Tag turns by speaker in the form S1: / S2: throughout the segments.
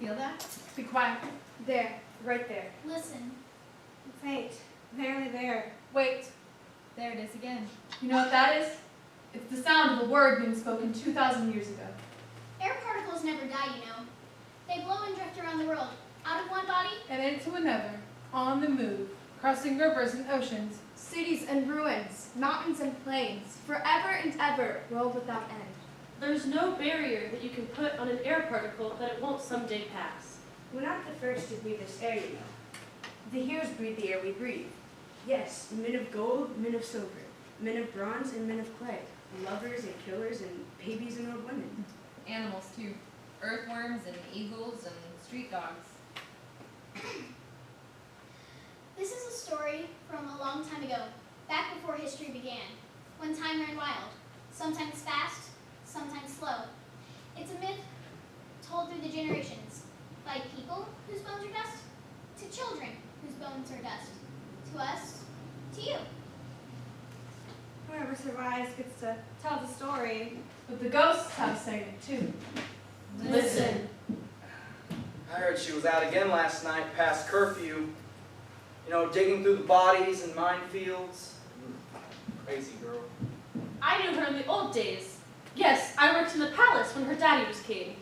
S1: Feel that?
S2: Be quiet. There, right there.
S3: Listen.
S2: Wait, barely there.
S1: Wait. There it is again.
S2: You know what that is? It's the sound of a word being spoken 2,000 years ago.
S3: Air particles never die, you know. They blow and drift around the world, out of one body
S2: And into another, on the move, crossing rivers and oceans, cities and ruins, mountains and plains, forever and ever, world without end.
S4: There's no barrier that you can put on an air particle that it won't someday pass.
S5: We're not the first to breathe this air, you know. The heroes breathe the air we breathe. Yes, men of gold, men of silver, men of bronze and men of clay, lovers and killers and babies and old women.
S1: Animals too. Earthworms and eagles and street dogs.
S3: This is a story from a long time ago, back before history began, when time ran wild, sometimes fast, sometimes slow. It's a myth told through the generations, by people whose bones are dust, to children whose bones are dust, to us, to you.
S2: Whoever survives gets to tell the story, but the ghosts have to say it too.
S4: Listen.
S6: I heard she was out again last night past curfew. You know, digging through the bodies and minefields. Crazy girl.
S4: I knew her in the old days. Yes, I worked in the palace when her daddy was king.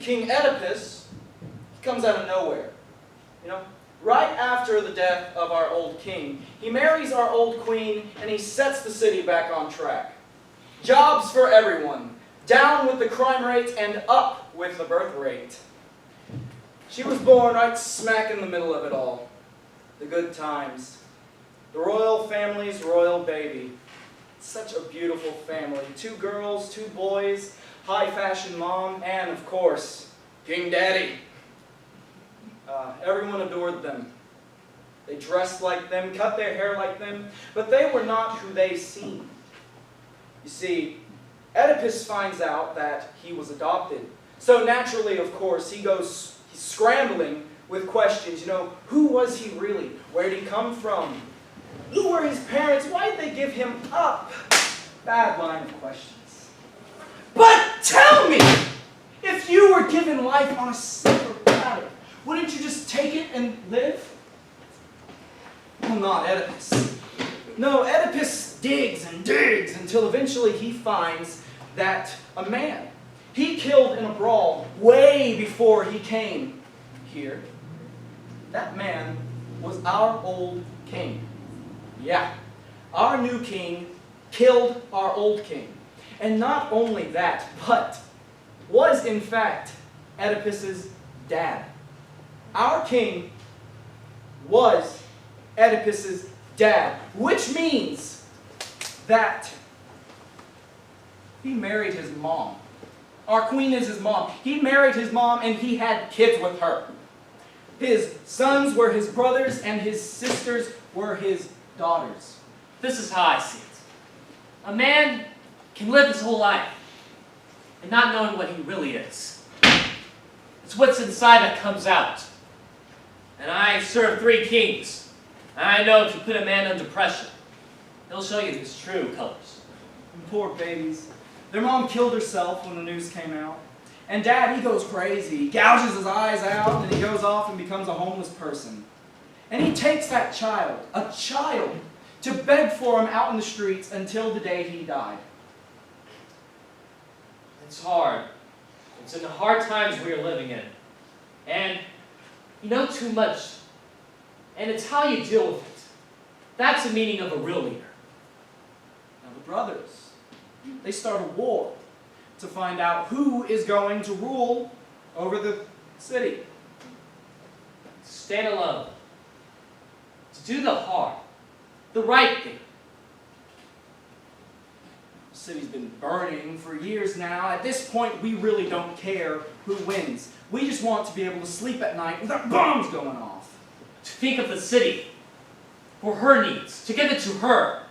S6: King Oedipus, he comes out of nowhere. You know, right after the death of our old king, he marries our old queen and he sets the city back on track. Jobs for everyone, down with the crime rate and up with the birth rate. She was born right smack in the middle of it all. The good times. The royal family's royal baby. Such a beautiful family. 2 girls, 2 boys, high fashion mom, and of course, King Daddy. Everyone adored them. They dressed like them, cut their hair like them, but they were not who they seemed. You see, Oedipus finds out that he was adopted. So naturally, of course, he's scrambling with questions. You know, who was he really? Where did he come from? Who were his parents? Why did they give him up? Bad line of questions. But tell me, if you were given life on a silver platter, wouldn't you just take it and live? Well, not Oedipus. No, Oedipus digs and digs until eventually he finds that a man. He killed in a brawl way before he came here. That man was our old king. Yeah, our new king killed our old king. And not only that, but was in fact Oedipus's dad. Our king was Oedipus's dad, which means that he married his mom. Our queen is his mom. He married his mom and he had kids with her. His sons were his brothers and his sisters were his daughters.
S7: This is how I see it. A man can live his whole life and not knowing what he really is. It's what's inside that comes out. And I serve 3 kings. And I know if you put a man under pressure, he'll show you his true colors.
S6: And poor babies. Their mom killed herself when the news came out. And Dad, he goes crazy. He gouges his eyes out and he goes off and becomes a homeless person. And he takes that child, a child, to beg for him out in the streets until the day he died.
S7: It's hard. It's in the hard times we are living in. And you know too much. And it's how you deal with it. That's the meaning of a real leader.
S6: Now the brothers, they start a war to find out who is going to rule over the city.
S7: To stand alone. To do the hard. The right thing.
S6: The city's been burning for years now. At this point, we really don't care who wins. We just want to be able to sleep at night without bombs going off.
S7: To think of the city. For her needs. To give it to her.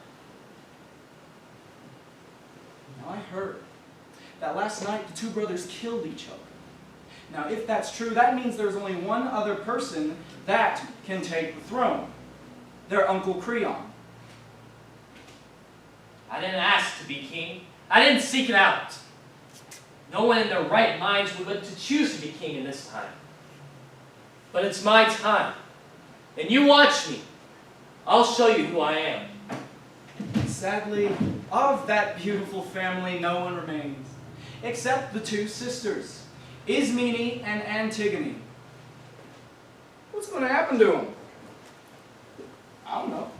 S6: Now I heard that last night the 2 brothers killed each other. Now if that's true, that means there's only one other person that can take the throne. Their Uncle Creon.
S7: I didn't ask to be king. I didn't seek it out. No one in their right minds would live to choose to be king in this time. But it's my time. And you watch me. I'll show you who I am.
S6: Sadly, of that beautiful family, no one remains, except the two sisters, Ismene and Antigone. What's going to happen to them? I don't know.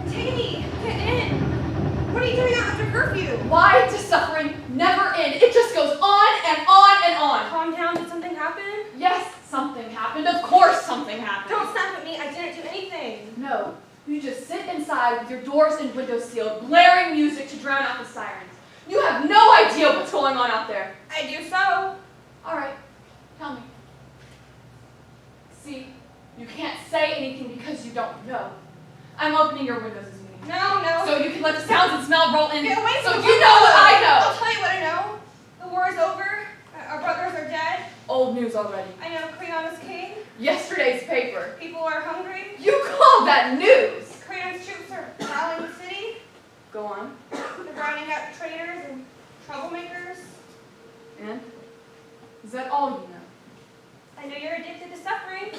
S2: Antigone, get in! What are you doing out after curfew? Why does suffering never end? It just goes on and on and on.
S8: Calm down, did something happen?
S2: Yes, something happened. Of course something happened.
S8: Don't snap at me, I didn't do anything.
S2: No, you just sit inside with your doors and windows sealed, blaring music to drown out the sirens. You have no idea what's going on out there.
S8: I do so.
S2: All right, tell me. See, you can't say anything because you don't know. I'm opening your windows as meeting.
S8: No.
S2: So you can let the sounds and smell roll in.
S8: Get away
S2: So
S8: from
S2: you
S8: me.
S2: know what I know.
S8: I'll tell you what I know. The war is over. Our brothers are dead.
S2: Old news already.
S8: I know Creon is king.
S2: Yesterday's paper.
S8: People are hungry.
S2: You call that news?
S8: Creon's troops are rallying the city.
S2: Go on.
S8: They're rounding up traitors and troublemakers.
S2: And? Is that all you know?
S8: I know you're addicted to suffering.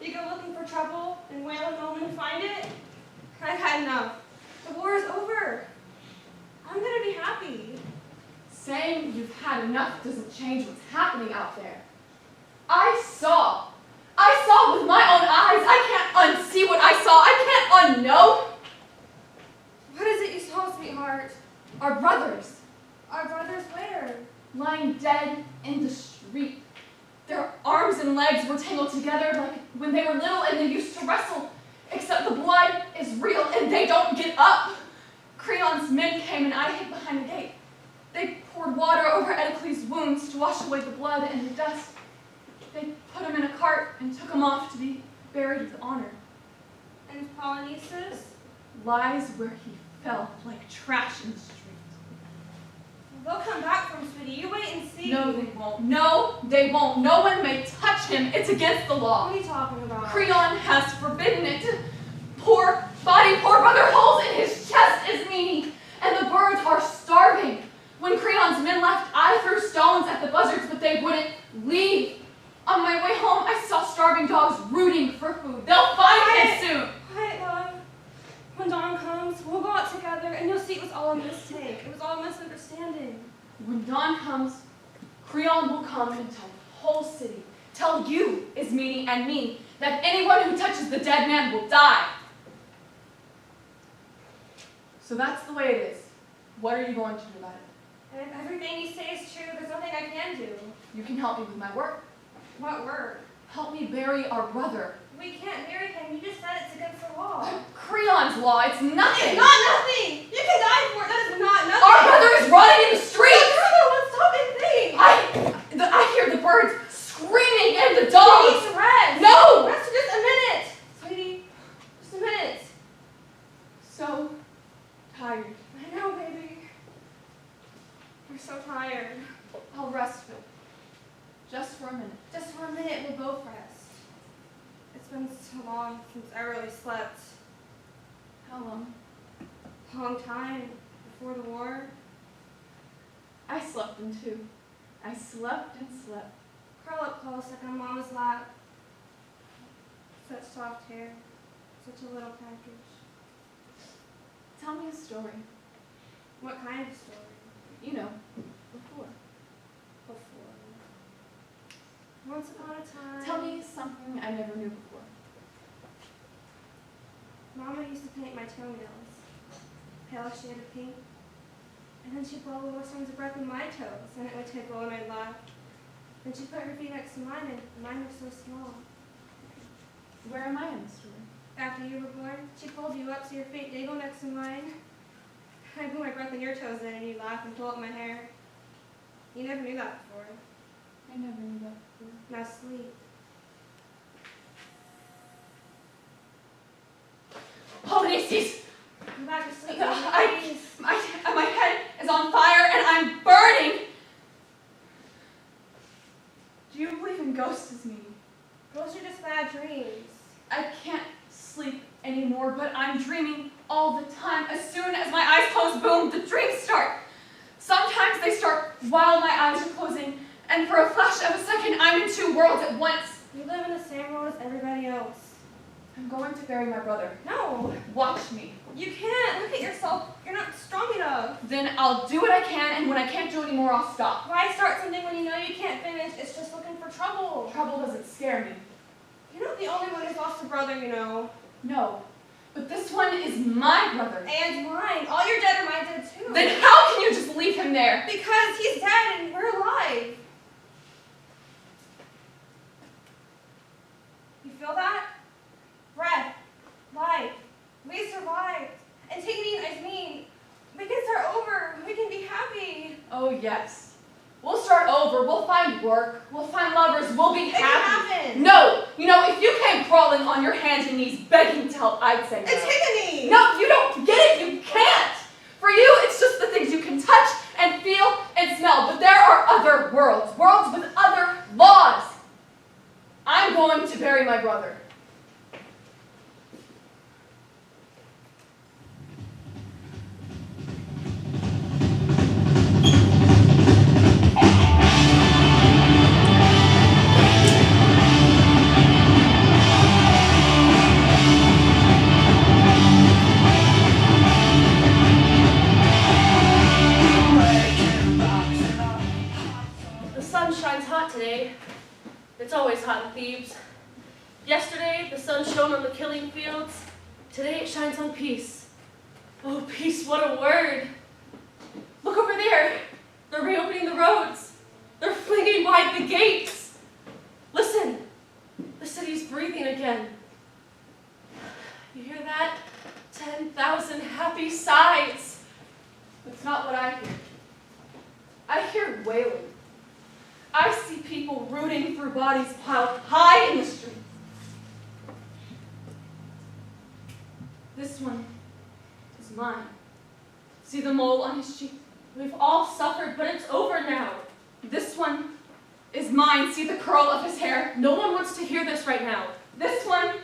S8: You go looking for trouble and wail and moan and find it. I've had enough. The war is over. I'm gonna be happy.
S2: Saying you've had enough doesn't change what's happening out there. I saw with my own eyes. I can't unsee what I saw. I can't unknow.
S8: What is it you saw, sweetheart?
S2: Our brothers,
S8: Our brothers where?
S2: lying dead in the street. Their arms and legs were tangled together like when they were little and they used to wrestle. Except the blood is real and they don't get up. Creon's men came and I hid behind the gate. They poured water over Oedicles' wounds to wash away the blood and the dust. They put him in a cart and took him off to be buried with honor.
S8: And Polynices?
S2: Lies where he fell like trash in the street.
S8: They'll come back from sweetie. You wait and see.
S2: No, they won't. No, they won't. No one may touch him. It's against the law.
S8: What are you talking about?
S2: Creon has forbidden it. Poor brother holes in his chest is meaning, and the birds are starving. When Creon's men left, I threw stones at the buzzards, but they wouldn't leave. On my way home, I saw starving dogs rooting for food. They'll find him soon.
S8: Quiet, love. When dawn comes, we'll go out together, and you'll see it was all a mistake. It was all a misunderstanding.
S2: When dawn comes, Creon will come and tell the whole city, tell you, Ismene, and me, that anyone who touches the dead man will die. So that's the way it is. What are you going to do about it?
S8: And if everything you say is true, there's nothing I can do.
S2: You can help me with my work.
S8: What work?
S2: Help me bury our brother.
S8: We can't marry him. You just said it's against the law.
S2: Creon's law, it's nothing.
S8: It's not nothing! You can die for it. That is not nothing.
S2: Our brother is rotting in the streets.
S8: You're the one stopping things.
S2: I hear the birds screaming and the
S8: You
S2: dogs.
S8: need to rest.
S2: No!
S8: Rest for just a minute. Sweetie, just a minute.
S2: So tired.
S8: I know, baby. You're so tired.
S2: I'll rest, Phil. Just for a minute.
S8: Just for a minute, we'll both rest. It's been so long since I really slept.
S2: How long?
S8: Long time before the war.
S2: I slept in too. I slept and slept.
S8: Curl up close like on Mama's lap. Such soft hair. Such a little package.
S2: Tell me a story.
S8: What kind of story?
S2: You know, before.
S8: Before. Once upon a time.
S2: Tell me something I never knew before.
S8: Mama used to paint my toenails. Pale shade of pink. And then she'd blow little storms of breath in my toes, and it would tickle and I'd laugh. Then she'd put her feet next to mine, and mine were so small.
S2: Where am I in the story?
S8: After you were born, she pulled you up so your feet dangle next to mine. I blew my breath in your toes then, and you laugh and pull up my hair. You never knew that before.
S2: I never knew that before.
S8: Now sleep.
S2: Policies!
S8: Go back to sleep.
S2: I- My head is on fire and I'm burning! Do you believe in ghosts as me?
S8: Ghosts are just bad dreams.
S2: I can't sleep anymore, but I'm dreaming all the time. As soon as my eyes close, boom, the dreams start. Sometimes they start while my eyes are closing, and for a flash of a second, I'm in two worlds at once.
S8: You live in the same world as everybody else.
S2: I'm going to bury my brother.
S8: No,
S2: Watch me.
S8: you can't. Look at yourself. You're not strong enough.
S2: Then I'll do what I can, and when I can't do anymore, I'll stop.
S8: Why start something when you know you can't finish? It's just looking for trouble.
S2: Trouble doesn't scare me.
S8: You're not the only one who's lost a brother, you know.
S2: No, but this one is my brother.
S8: And mine. All your dead are my dead too.
S2: Then how can you just leave him there?
S8: Because he's dead and we're alive. You feel that? Breath. Life. We survived. And taking as mean. We can start over. We can be happy.
S2: Oh, yes. We'll start over. We'll find work. We'll find lovers. We'll be
S8: It can
S2: happy.
S8: happen.
S2: No! You know, if you came crawling on your hands and knees begging to help, I'd say no.
S8: Antigone!
S2: No, you don't get it. You can't. For you, it's just the things you can touch and feel and smell. But there are other worlds. Worlds with other laws. I'm going to bury my brother.
S4: The sun shines hot today. It's always hot in Thebes. Yesterday, the sun shone on the killing fields. Today, it shines on peace. Oh, peace, what a word. Look over there. They're reopening the roads. They're flinging wide the gates. Listen, the city's breathing again. You hear that? 10,000 happy sighs.
S2: That's not what I hear. I hear wailing. I see people rooting through bodies piled high in the streets. This one is mine. See the mole on his cheek?
S4: We've all suffered, but it's over now.
S2: This one is mine. See the curl of his hair?
S4: No one wants to hear this right now.
S2: This one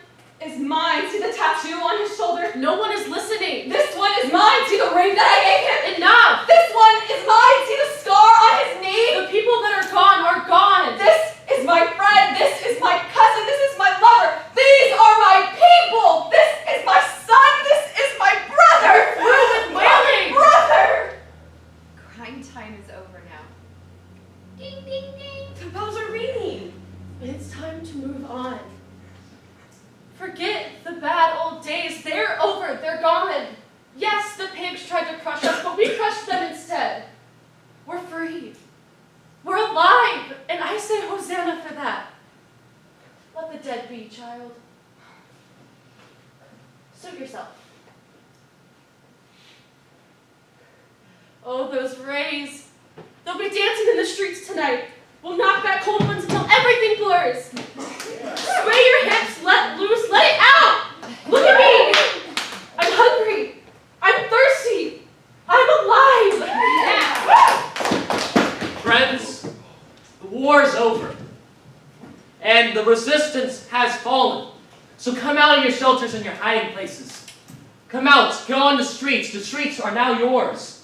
S2: is mine. See the tattoo on his shoulder?
S4: No one is listening.
S2: This one is mine. See the ring that I gave him?
S4: Enough!
S2: This one is mine. See the scar on his knee?
S4: The people that are gone are gone.
S2: This is my friend. This is my cousin. This is my lover. These are my people. This is my son. This is my brother.
S4: Through with wailing.
S2: My brother.
S1: Crying time is over now.
S3: Ding, ding, ding.
S4: The bells are ringing. It's time to move on. Forget the bad old days. They're over. They're gone. Yes, the pigs tried to crush us, but we crushed them instead. We're free. We're alive. And I say Hosanna for that. Let the dead be, child. Suit yourself. Oh, those rays. They'll be dancing in the streets tonight. We'll knock back cold winds until everything blurs. Sway your hips, let loose, let it out. Look at me. I'm hungry. I'm thirsty. I'm alive.
S7: Friends, the war is over, and the resistance has fallen. So come out of your shelters and your hiding places. Come out, go on the streets. The streets are now yours.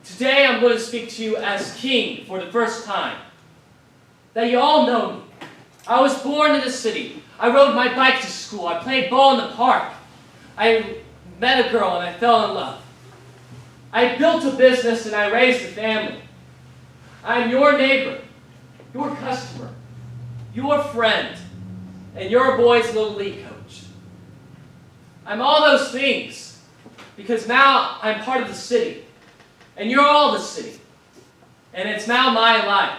S7: Today I'm going to speak to you as king for the first time. That you all know me. I was born in this city. I rode my bike to school. I played ball in the park. I met a girl and I fell in love. I built a business and I raised a family. I'm your neighbor, your customer, your friend, and your boy's little league coach. I'm all those things because now I'm part of the city. And you're all the city. And it's now my life.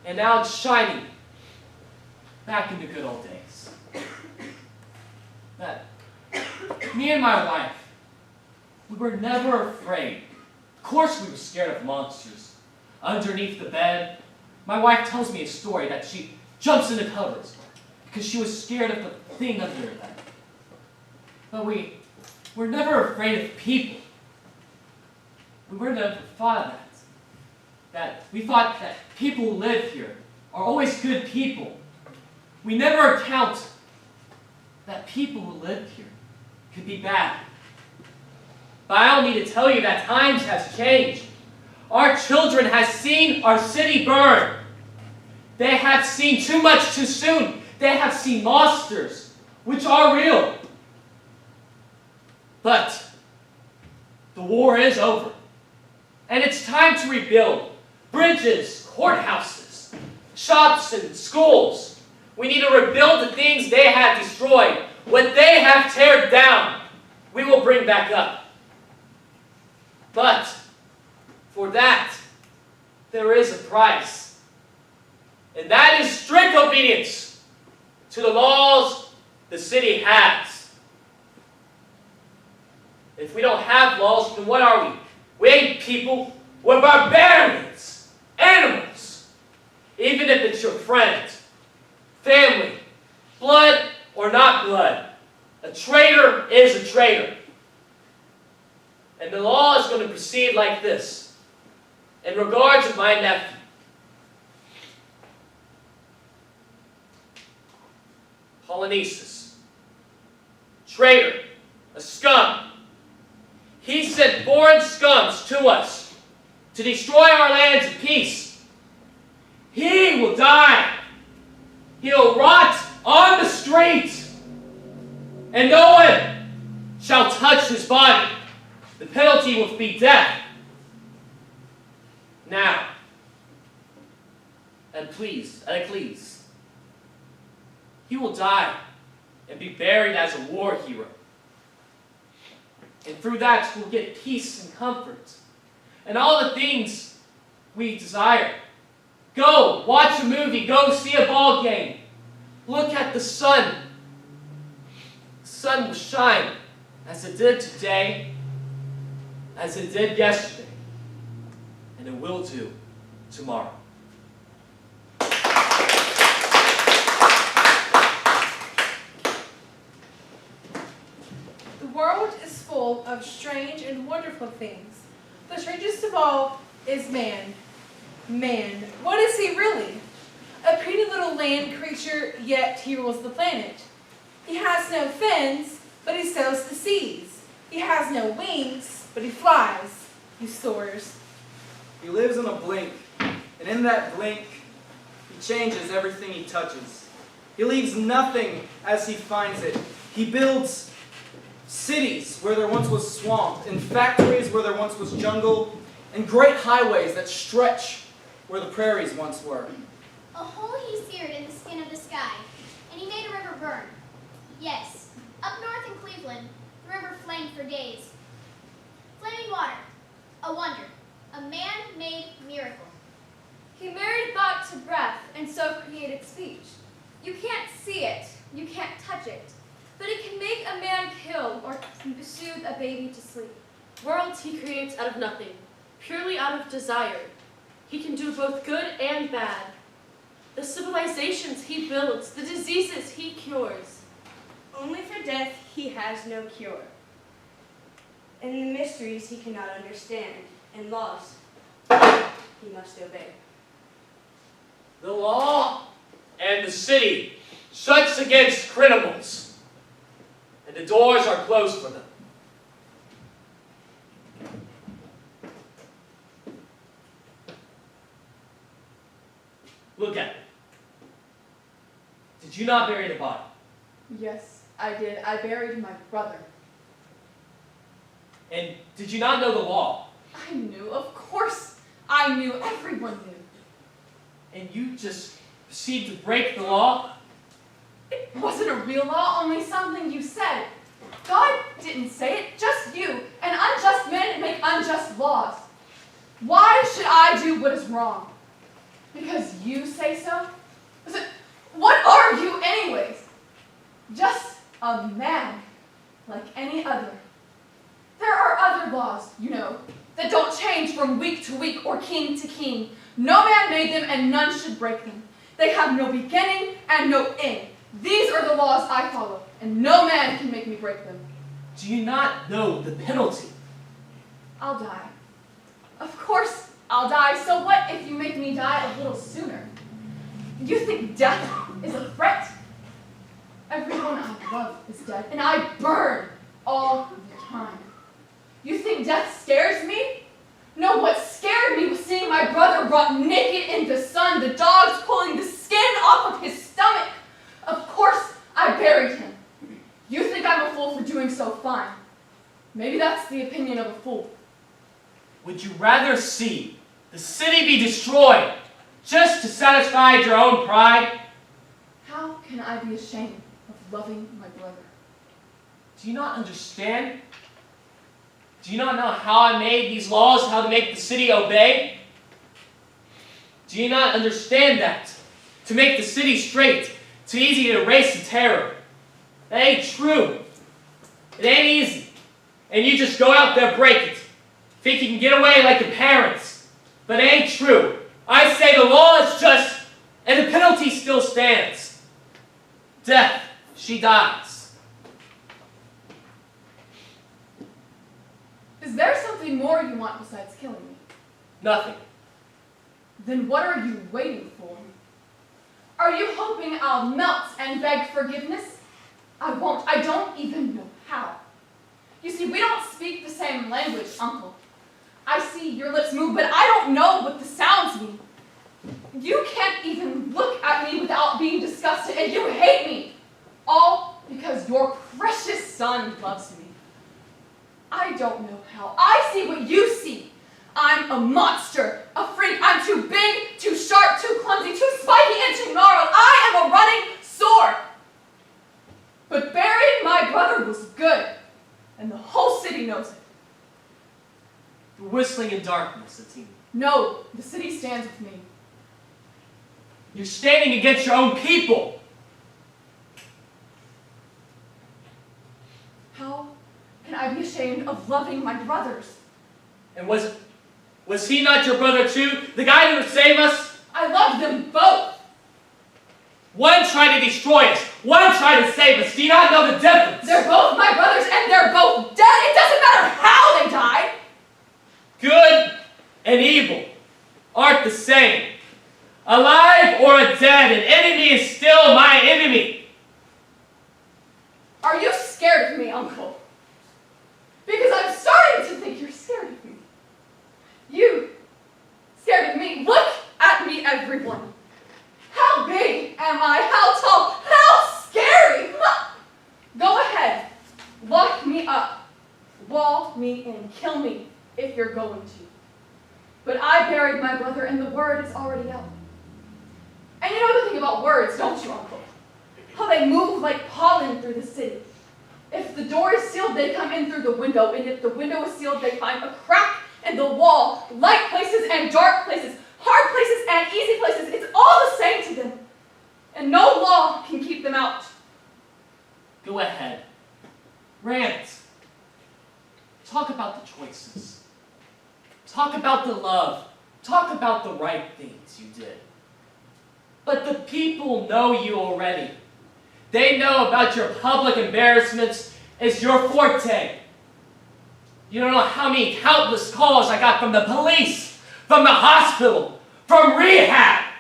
S7: And now it's shining back in the good old days. That me and my wife, we were never afraid Of course we were scared of monsters. Underneath the bed, my wife tells me a story that she jumps into covers because she was scared of the thing under her bed. But we're never afraid of people. We were never thought of that. We thought that people who live here are always good people. We never account that people who live here could be bad. But I don't need to tell you that times has changed. Our children have seen our city burn. They have seen too much too soon. They have seen monsters, which are real. But the war is over. And it's time to rebuild bridges, courthouses, shops, and schools. We need to rebuild the things they have destroyed. What they have teared down, we will bring back up. But for that, there is a price. And that is strict obedience to the laws the city has. If we don't have laws, then what are we? We ain't people. We're barbarians. Animals. Even if it's your friend, family, blood or not blood. A traitor is a traitor. And the law is going to proceed like this. In regards of my nephew, Polynices, traitor, a scum. He sent foreign scums to us to destroy our lands of peace. He will die. He'll rot on the street. And no one shall touch his body. The penalty will be death. Now, and please, he will die and be buried as a war hero. And through that, we'll get peace and comfort and all the things we desire. Go watch a movie. Go see a ball game. Look at the sun. The sun will shine as it did today, as it did yesterday, and it will do tomorrow.
S9: The world is full of strange and wonderful things. The strangest of all is man. Man, what is he really? A pretty little land creature, yet he rules the planet. He has no fins, but he sails the seas. He has no wings, but he flies. He soars.
S6: He lives in a blink, and in that blink, he changes everything he touches. He leaves nothing as he finds it. He builds cities where there once was swamp, and factories where there once was jungle, and great highways that stretch where the prairies once were.
S3: A hole he seared in the skin of the sky, and he made a river burn. Yes, up north in Cleveland, the river flamed for days. Flaming water, a wonder, a man-made miracle.
S2: He married thought to breath and so created speech. You can't see it, you can't touch it, but it can make a man kill or soothe a baby to sleep.
S4: Worlds he creates out of nothing, purely out of desire. He can do both good and bad. The civilizations he builds, the diseases he cures.
S5: Only for death he has no cure. And the mysteries he cannot understand, and laws he must obey.
S7: The law and the city shuts against criminals, and the doors are closed for them. Look at it. Did you not bury the body?
S2: Yes, I did. I buried my brother.
S7: And did you not know the law?
S2: I knew, of course I knew. Everyone knew.
S7: And you just proceed to break the law?
S2: It wasn't a real law, only something you said. God didn't say it, just you. And unjust men make unjust laws. Why should I do what is wrong? Because you say so? What are you anyways? Just a man, like any other. There are other laws, you know. that don't change from week to week or king to king. No man made them, and none should break them. They have no beginning and no end. These are the laws I follow, and no man can make me break them.
S7: Do you not know the penalty?
S2: I'll die. Of course I'll die. So what if you make me die a little sooner? You think death is a threat? Everyone I love is dead, and I burn all the time. You think death scares me? No, what scared me was seeing my brother brought naked in the sun, the dogs pulling the skin off of his stomach. Of course I buried him. You think I'm a fool for doing so? Fine. Maybe that's the opinion of a fool.
S7: Would you rather see the city be destroyed just to satisfy your own pride?
S2: How can I be ashamed of loving my brother?
S7: Do you not understand? Do you not know how I made these laws, how to make the city obey? Do you not understand that? To make the city straight, it's easy to erase the terror. That ain't true. It ain't easy. And you just go out there, break it. Think you can get away like your parents. But it ain't true. I say the law is just, and the penalty still stands. Death, she dies.
S2: Is there something more you want besides killing me?
S7: Nothing.
S2: Then what are you waiting for? Are you hoping I'll melt and beg forgiveness? I won't. I don't even know how. You see, we don't speak the same language, Uncle. I see your lips move, but I don't know what the sounds mean. You can't even look at me without being disgusted, and you hate me. All because your precious son loves me. I don't know how. I see what you see. I'm a monster, a freak. I'm too big, too sharp, too clumsy, too spiky, and too gnarled. I am a running sore. But burying my brother was good, and the whole city knows it.
S7: You're whistling in darkness, Antigone.
S2: No, the city stands with me.
S7: You're standing against your own people.
S2: How can I be ashamed of loving my brothers?
S7: And was he not your brother too? The guy who would save us?
S2: I loved them both.
S7: One tried to destroy us. One tried to save us. Do you not know the difference?
S2: They're both my brothers, and they're both dead. It doesn't matter how they died.
S7: Good and evil aren't the same. Alive or a dead, an enemy is still my enemy.
S2: Are you scared of me, Uncle? Because I'm starting to think you're scared of me. You scared of me? Look at me, everyone. How big am I? How tall? How scary? Go ahead. Lock me up. Wall me in. Kill me if you're going to. But I buried my brother, and the word is already out. And you know the thing about words, don't you, Uncle? How they move like pollen through the city. If the door is sealed, they come in through the window, and if the window is sealed, they find a crack in the wall, light places and dark places, hard places and easy places. It's all the same to them, and no law can keep them out.
S7: Go ahead. Rant. Talk about the choices. Talk about the love. Talk about the right things you did. But the people know you already. They know about your public embarrassments as your forte. You don't know how many countless calls I got from the police, from the hospital, from rehab.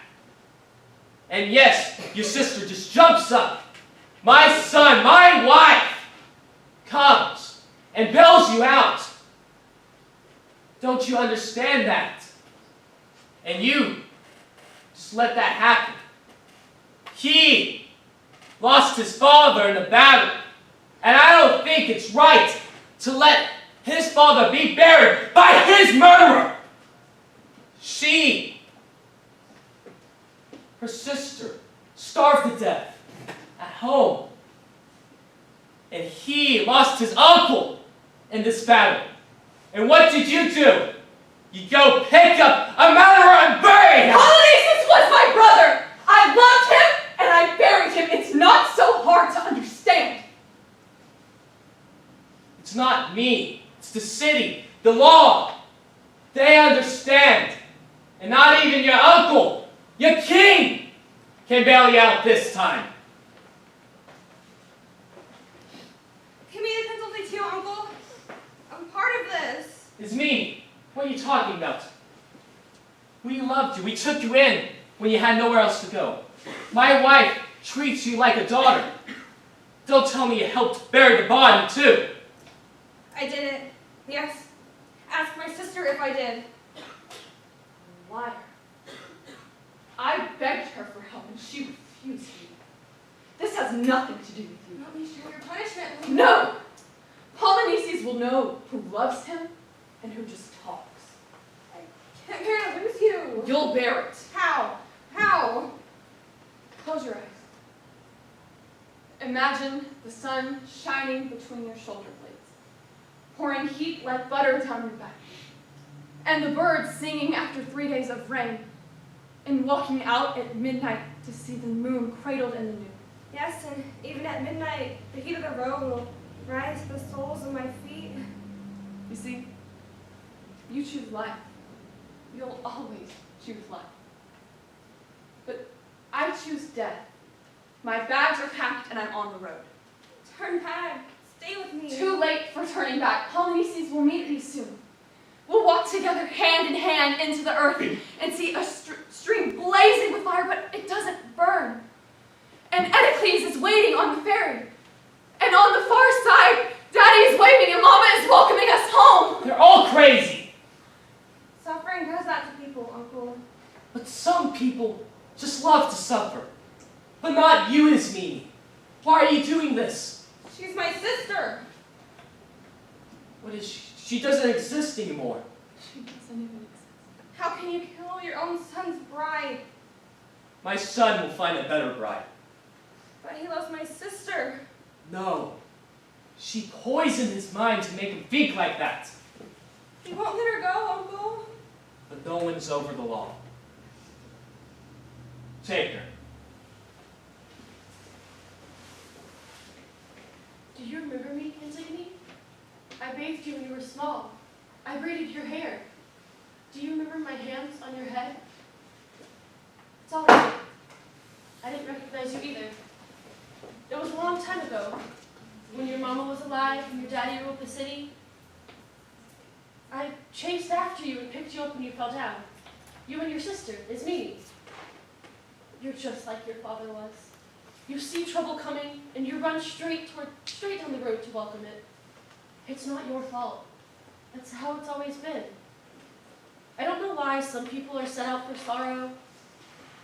S7: And yes, your sister just jumps up. My son, my wife, comes and bails you out. Don't you understand that? And you just let that happen. He lost his father in a battle, and I don't think it's right to let his father be buried by his murderer. Her sister, starved to death at home, and he lost his uncle in this battle. And what did you do? You go pick up a murderer and bury him!
S2: Polynices was my brother! I loved him, and I buried him. It's not so hard to understand.
S7: It's not me. It's the city, the law. they understand. And not even your uncle, your king, can bail you out this time.
S8: Give me the penalty too, Uncle. I'm part of this.
S7: It's me. What are you talking about? We loved you. We took you in when you had nowhere else to go. My wife treats you like a daughter. Don't tell me you helped bury the body, too.
S8: I did it. Yes. Ask my sister if I did.
S2: Liar. I begged her for help and she refused me. This has nothing to do with you.
S8: Let me share your punishment.
S2: No! Polynices will know who loves him and who just talks.
S8: I can't bear to lose you.
S2: You'll bear it.
S8: How? How?
S2: Close your eyes. Imagine the sun shining between your shoulder blades, pouring heat like butter down your back, and the birds singing after 3 days of rain, and walking out at midnight to see the moon cradled in the noon.
S8: Yes, and even at midnight, the heat of the road will rise to the soles of my feet.
S2: You see, you choose life. You'll always choose life. But I choose death. My bags are packed and I'm on the road.
S8: Turn back. Stay with me.
S2: Too late for turning back. Polynices will meet me soon. We'll walk together hand in hand into the earth and see a stream blazing with fire, but it doesn't burn. And Edicles is waiting on the ferry. And on the far side, Daddy is waving and Mama is welcoming us home.
S7: They're all crazy.
S8: Suffering does that to people, Uncle.
S7: But some people just love to suffer. But not you, Ismene. Why are you doing this?
S8: She's my sister.
S7: What is she? She doesn't exist anymore.
S2: She doesn't even exist.
S8: How can you kill your own son's bride?
S7: My son will find a better bride.
S8: But he loves my sister.
S7: No. She poisoned his mind to make him think like that.
S8: You won't let her go, Uncle.
S7: But no one's over the law. Take her.
S4: Do you remember me, Antigone? I bathed you when you were small. I braided your hair. Do you remember my hands on your head? It's all right. I didn't recognize you either. It was a long time ago, when your mama was alive and your daddy ruled the city. I chased after you and picked you up when you fell down. You and your sister, Ismene. You're just like your father was. You see trouble coming, and you run straight down the road to welcome it. It's not your fault. That's how it's always been. I don't know why some people are set out for sorrow,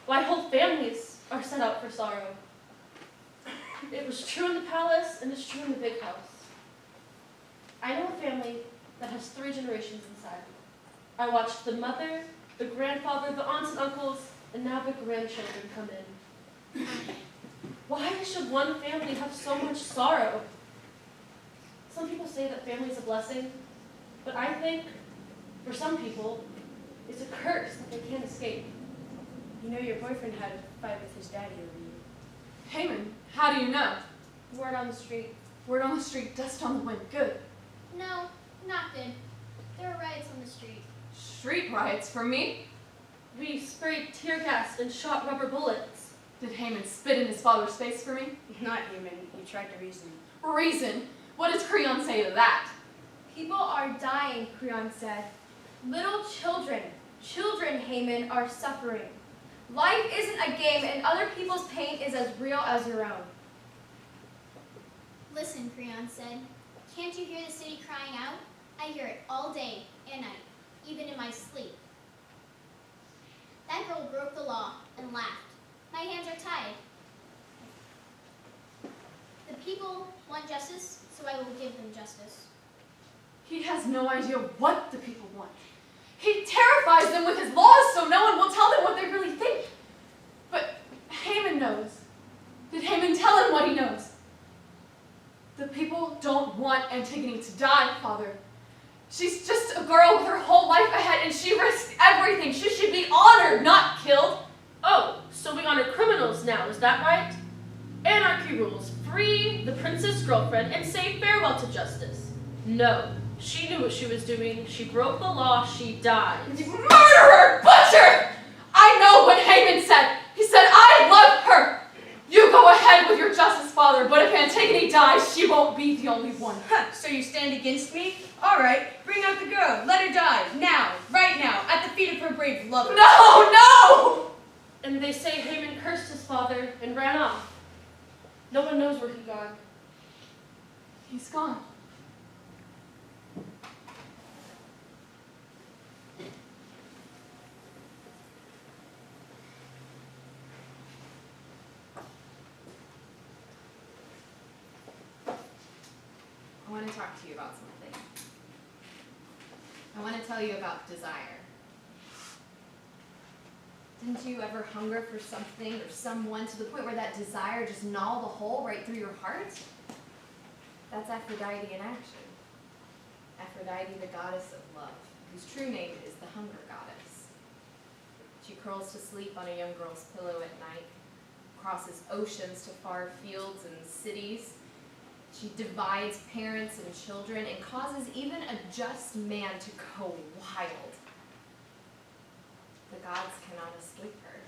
S4: why whole families are set out for sorrow. It was true in the palace, and it's true in the big house. I know a family that has 3 generations inside. I watched the mother, the grandfather, the aunts and uncles, and now the grandchildren come in. Why should one family have so much sorrow? Some people say that family is a blessing, but I think, for some people, it's a curse that they can't escape.
S5: You know your boyfriend had a fight with his daddy over you.
S2: Haman, how do you know?
S8: Word on the street.
S2: Word on the street, dust on the wind. Good.
S3: No, not good. There were riots on the street.
S2: Street riots for me?
S4: We sprayed tear gas and shot rubber bullets.
S2: Did Haman spit in his father's face for me?
S5: Not Haman, you tried to reason.
S2: Reason? What does Creon say to that?
S8: People are dying, Creon said. Little children, Haman, are suffering. Life isn't a game, and other people's pain is as real as your own.
S3: Listen, Creon said. Can't you hear the city crying out? I hear it all day and night, even in my sleep. That girl broke the law and laughed. My hands are tied. The people want justice, so I will give them justice.
S2: He has no idea what the people want. He terrifies them with his laws so no one will tell them what they really think. But Haman knows. Did Haman tell him what he knows? The people don't want Antigone to die, Father. She's just a girl with her whole life ahead, and she risked everything. She should be honored, not killed.
S4: Oh, so we honor criminals now, is that right? Anarchy rules. Free the prince's girlfriend and say farewell to justice. No, She knew what she was doing. She broke the law. She died.
S2: Murderer! Butcher! I know what Haman said. He said, I love her. You go ahead with your justice, father, but if Antigone dies, she won't be the only one.
S5: Huh, so you stand against me? All right, bring out the girl. Let her die. Now, right now, at the feet of her brave lover.
S2: No, no!
S4: And they say Haman cursed his father and ran off. No one knows where he gone.
S2: He's gone.
S1: I want to talk to you about something. I want to tell you about desire. Didn't you ever hunger for something or someone to the point where that desire just gnawed a hole right through your heart? That's Aphrodite in action. Aphrodite, the goddess of love, whose true name is the hunger goddess. She curls to sleep on a young girl's pillow at night, crosses oceans to far fields and cities. She divides parents and children and causes even a just man to go wild. The gods cannot escape her,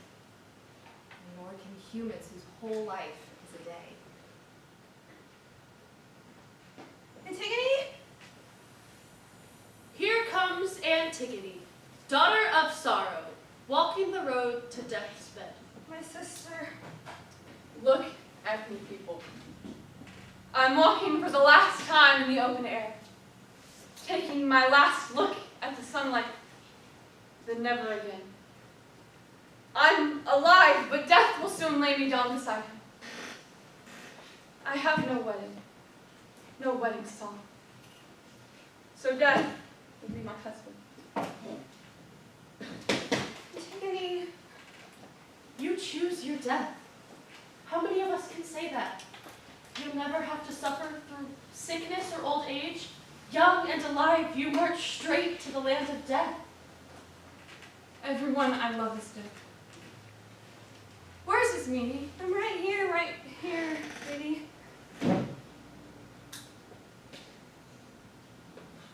S1: nor can humans whose whole life is a day.
S8: Antigone?
S4: Here comes Antigone, daughter of sorrow, walking the road to death's bed.
S8: My sister.
S2: Look at me, people. I'm walking for the last time in the open air, taking my last look at the sunlight, then never again. I'm alive, but death will soon lay me down beside him. I have no wedding song. So death will be my husband.
S8: Antigone.
S4: You choose your death. How many of us can say that? You'll never have to suffer through sickness or old age. Young and alive, you march straight to the land of death.
S2: Everyone I love is dead. Where's his meaning?
S8: I'm right here, lady.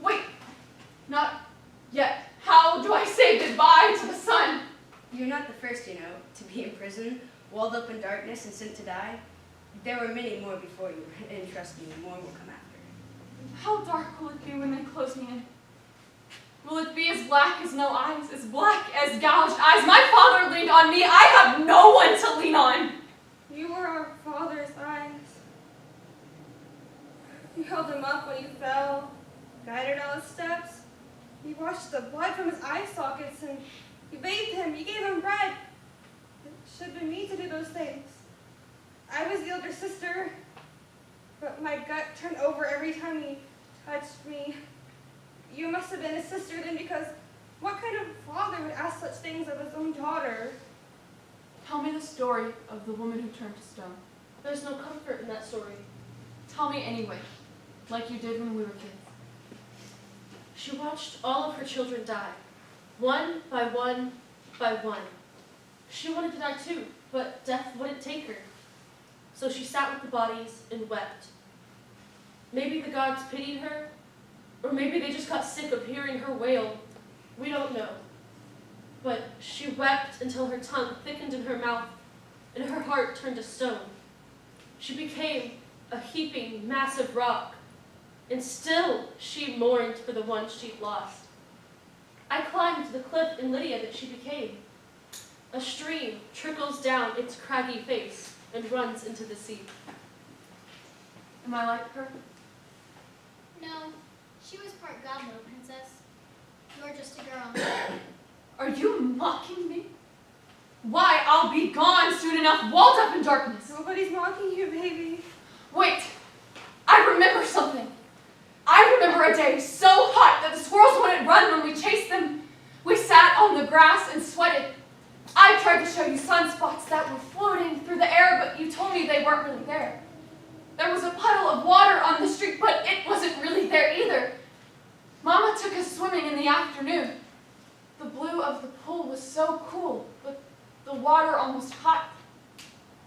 S2: Wait, not yet. How do I say goodbye to the sun?
S5: You're not the first, you know, to be in prison, walled up in darkness and sent to die. There were many more before you, and trust me, more will come after.
S2: How dark will it be when they close me in? Will it be as black as no eyes, as black as gouged eyes? My father leaned on me. I have no one to lean on.
S8: You were our father's eyes. You held him up when he fell, guided all his steps. You washed the blood from his eye sockets, and you bathed him. You gave him bread. It should have been me to do those things. I was the older sister, but my gut turned over every time he touched me. You must have been his sister then, because what kind of father would ask such things of his own daughter?
S2: Tell me the story of the woman who turned to stone.
S4: There's no comfort in that story.
S2: Tell me anyway, like you did when we were kids.
S4: She watched all of her children die, one by one by one. She wanted to die too, but death wouldn't take her. So she sat with the bodies and wept. Maybe the gods pitied her, or maybe they just got sick of hearing her wail. We don't know. But she wept until her tongue thickened in her mouth and her heart turned to stone. She became a heaping, massive rock, and still she mourned for the one she'd lost. I climbed the cliff in Lydia that she became. A stream trickles down its craggy face and runs into the sea.
S2: Am I like her?
S3: No, she was part god, little princess. You're just a girl.
S2: Are you mocking me? Why, I'll be gone soon enough, walled up in darkness.
S8: Nobody's mocking you, baby.
S2: Wait, I remember something. I remember a day so hot that the squirrels wouldn't run when we chased them. We sat on the grass and sweated. I tried to show you sunspots that were floating through the air, but you told me they weren't really there. There was a puddle of water on the street, but it wasn't really there either. Mama took us swimming in the afternoon. The blue of the pool was so cool, but the water almost hot.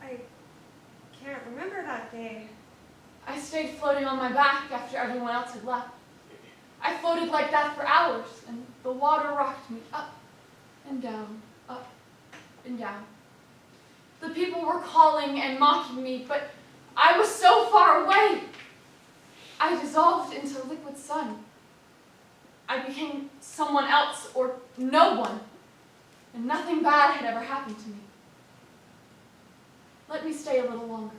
S8: I can't remember that day.
S2: I stayed floating on my back after everyone else had left. I floated like that for hours, and the water rocked me up and down, up and down. The people were calling and mocking me, but I was so far away. I dissolved into liquid sun. I became someone else or no one, and nothing bad had ever happened to me. Let me stay a little longer.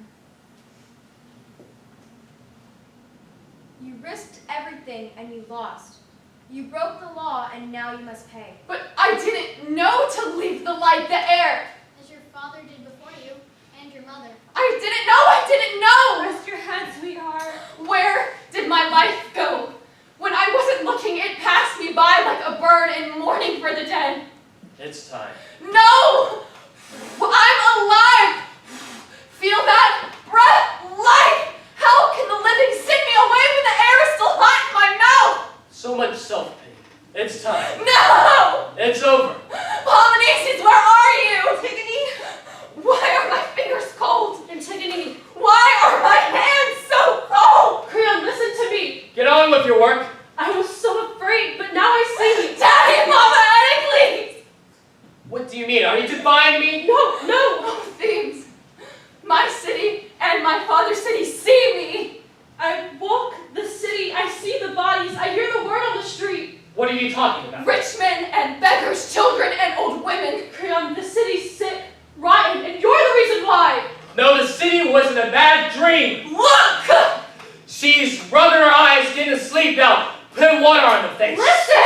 S8: You risked everything and you lost. You broke the law and now you must pay.
S2: But I didn't know to leave the light, the air.
S3: As your father did before you, and your mother.
S2: I didn't know.
S8: Rest your head, sweetheart.
S2: Where did my life go? When I wasn't looking, it passed me by like a bird in mourning for the dead.
S7: It's time.
S2: No! I'm alive! Feel that breath, life! How can the living send me away when the air is still hot in my mouth?
S7: So much self-pity. It's time.
S2: No!
S7: It's over.
S2: Polynesians, where are you? Antigone? Why are my fingers cold?
S4: Antigone,
S2: Why are my hands so cold?
S4: Creon, listen to me.
S7: Get on with your work.
S4: I was so afraid, but now I see.
S2: Daddy, Mama, Eddie,
S7: What do you mean? Are you defying me?
S4: No.
S2: Oh, Thebes, my city and my father's city see me.
S4: I walk the city. I see the bodies. I hear the word on the street.
S7: What are you talking about?
S2: Rich men and beggars, children and old women.
S4: Creon, the city's sick, rotten, and you're the reason why.
S7: No, the city wasn't a bad dream.
S2: Look!
S7: She's rubbing her eyes, getting to sleep now, putting water on her face.
S2: Listen!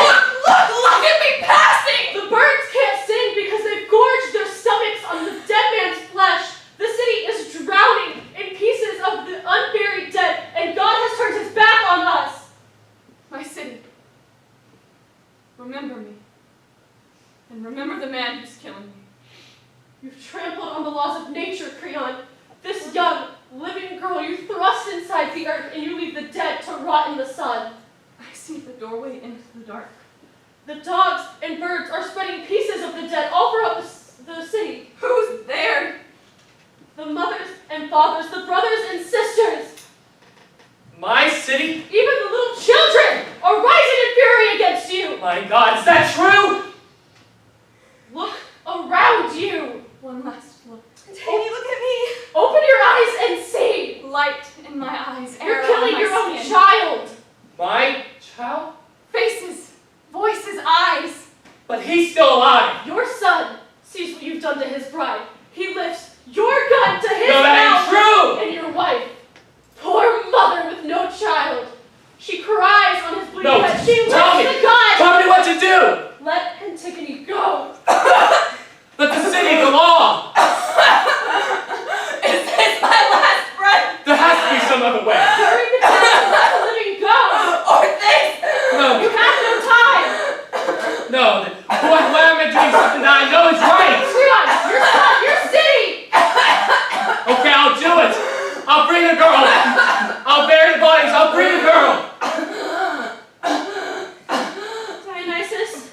S2: Look at me passing!
S4: The birds can't sing because they've gorged their stomachs on the dead man's flesh. The city is drowning in pieces of the unburied dead, and God has turned his back on us.
S2: My city. Remember me. And remember the man who's killing me.
S4: You've trampled on the laws of nature, Creon. This young, living girl you thrust inside the earth, and you leave the dead to rot in the sun.
S2: I see the doorway into the dark.
S4: The dogs and birds are spreading pieces of the dead all throughout the city.
S2: Who's there?
S4: The mothers and fathers, the brothers and sisters,
S7: My city?
S4: even the little children are rising in fury against you.
S7: My God, is that true?
S4: Look around you.
S2: One last look.
S8: Antigone, look at me.
S4: Open your eyes and see.
S2: Light in my eyes,
S4: You're
S2: air
S4: killing
S2: on my
S4: your own
S2: skin.
S4: child.
S7: My child?
S2: Faces, voices, eyes.
S7: But he's still alive.
S4: Your son sees what you've done to his bride. He lifts your gun to his
S7: No, that
S4: mouth.
S7: ain't true.
S4: And your wife, poor mother with no child, she cries on his bleeding
S7: No,
S4: head. She
S7: tell
S4: lifts
S7: me.
S4: the gun.
S7: Tell me what to do.
S4: Let Antigone go.
S7: Let the city go on.
S2: Is this my last breath?
S7: There has to be some other way.
S4: Bury the dead. Let the living go.
S2: Or this?
S4: You
S7: No,
S4: have no time.
S7: no. Why am I doing something that I know is right?
S4: Creon, your son, your city.
S7: Okay, I'll do it. I'll bring the girl. I'll bury the bodies. I'll bring the girl.
S4: Dionysus,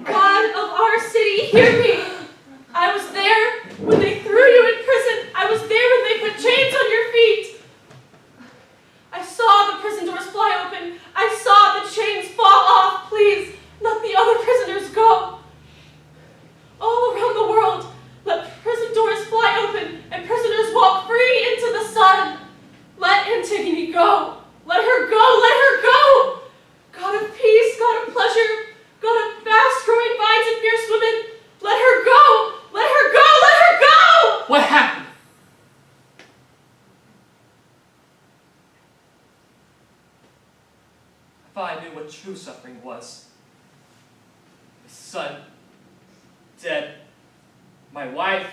S4: God of our city, hear me. I was there when they threw you in prison. I was there when they put chains on your feet. I saw the prison doors fly open. I saw the chains fall off. Please, let the other prisoners go. All around the world, let prison doors fly open and prisoners walk free into the sun. Let Antigone go. Let her go. Let her go. God of peace, God of pleasure, God of fast-growing vines and fierce women, let her go. Let her go. Let her go.
S7: What happened? I thought I knew what true suffering was. My son, dead. My wife.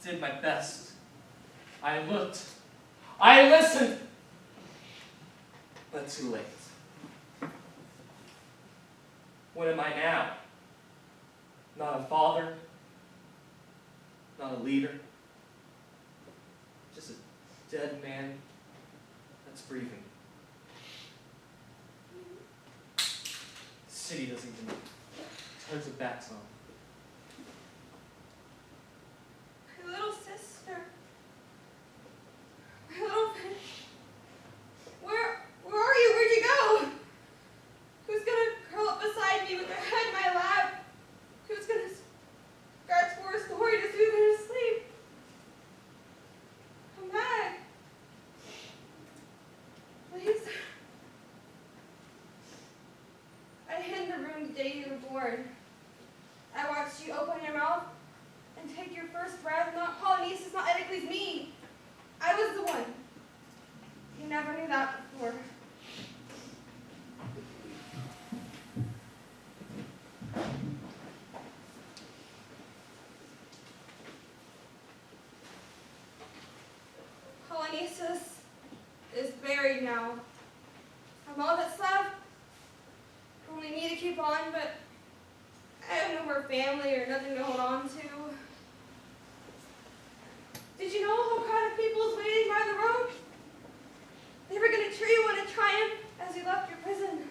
S7: Did my best. I looked. I listened. But too late. What am I now? Not a father. Not a leader. Just a dead man that's breathing. The city doesn't even turns its backs on.
S8: My little sister. My little fish. Where are you? Where'd you born. I watched you open your mouth and take your first breath. Not Polonices, not Edicles, me. I was the one. You never knew that before. Polonices is buried now. I'm all that's left. Only me to keep on, but I have no more family or nothing to hold on to. Did you know a whole crowd of people is waiting by the road? They were going to cheer you on a triumph as you left your prison.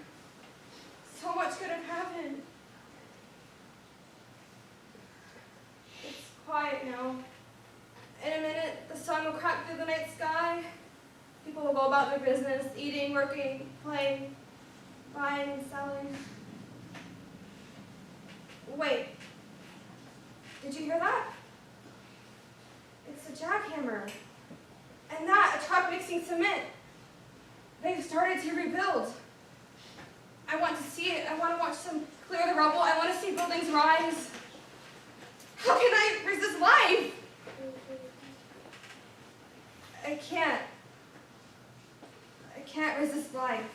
S8: So much could have happened. It's quiet now. In a minute, the sun will crack through the night sky. People will go about their business, eating, working, playing, buying and selling. Wait, did you hear that? It's a jackhammer. And that, a truck mixing cement. They've started to rebuild. I want to see it. I want to watch them clear the rubble. I want to see buildings rise. How can I resist life? I can't resist life.